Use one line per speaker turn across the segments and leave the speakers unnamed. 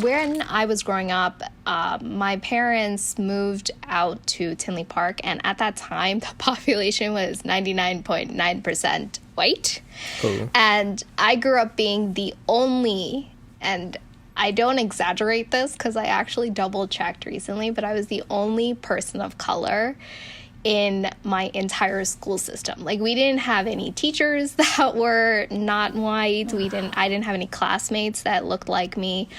when I was growing up, my parents moved out to Tinley Park, and at that time, the population was 99.9% white.
Ooh.
And I grew up being the only, and I don't exaggerate this because I actually double-checked recently, but I was the only person of color in my entire school system. Like, we didn't have any teachers that were not white. I didn't have any classmates that looked like me.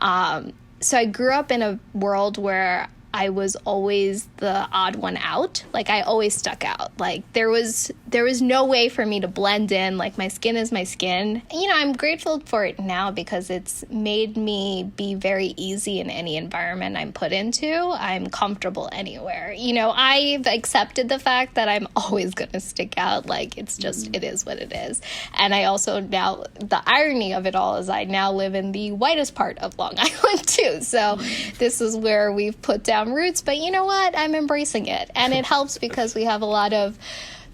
So I grew up in a world where I was always the odd one out. Like, I always stuck out. Like, there was no way for me to blend in. Like, my skin is my skin. You know, I'm grateful for it now because it's made me be very easy in any environment I'm put into. I'm comfortable anywhere. You know, I've accepted the fact that I'm always going to stick out. Like, it's just, it is what it is. And I also now, the irony of it all is I now live in the whitest part of Long Island too. So this is where we've put down roots, but you know what? I'm embracing it. And it helps because we have a lot of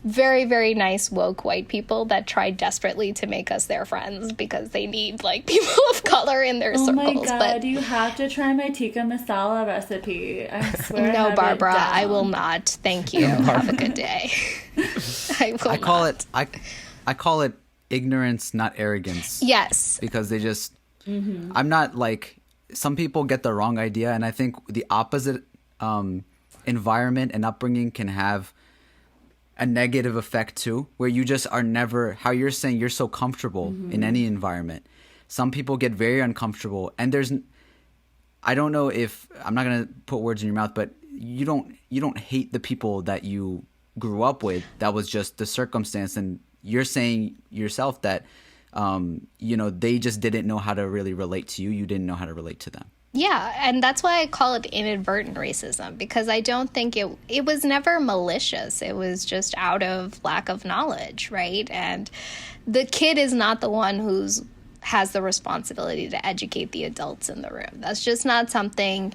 very, very nice woke white people that try desperately to make us their friends because they need like people of color in their circles.
Oh my god,
but
you have to try my tikka masala recipe. I swear.
no, Barbara, I will not. Thank you. Have a good day. I
call it ignorance, not arrogance.
Yes.
Because they just I'm not like, some people get the wrong idea, and I think the opposite environment and upbringing can have a negative effect too, where you just are never, how you're saying, you're so comfortable in any environment. Some people get very uncomfortable, and I don't know if, I'm not going to put words in your mouth, but you don't hate the people that you grew up with. That was just the circumstance, and you're saying yourself that you know, they just didn't know how to really relate to you. You didn't know how to relate to them.
Yeah, and that's why I call it inadvertent racism, because I don't think it was never malicious. It was just out of lack of knowledge, right? And the kid is not the one who's has the responsibility to educate the adults in the room. That's just not something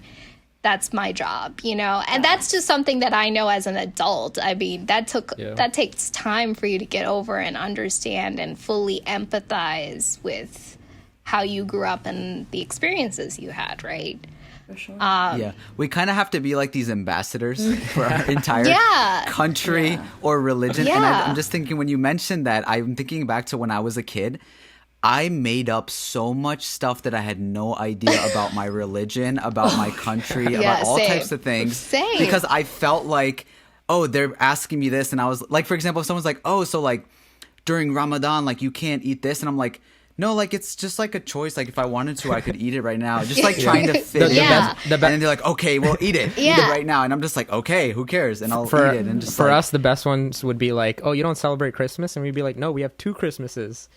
that's my job, you know? And that's just something that I know as an adult. I mean, that takes time for you to get over and understand and fully empathize with how you grew up and the experiences you had, right?
For sure.
Yeah, we kind of have to be like these ambassadors for our entire country or religion. And I'm just thinking, when you mentioned that, I'm thinking back to when I was a kid. I made up so much stuff that I had no idea about my religion, about my country, about all types of things.
Same.
Because I felt like, oh, they're asking me this. And I was like, for example, if someone's like, oh, so like during Ramadan, like you can't eat this. And I'm like, no, like it's just like a choice. Like if I wanted to, I could eat it right now. Just like trying to fit in. And then they're like, okay, well, eat it. Eat it right now. And I'm just like, okay, who cares? And I'll eat it. And just
for us, the best ones would be like, oh, you don't celebrate Christmas? And we'd be like, no, we have 2 Christmases.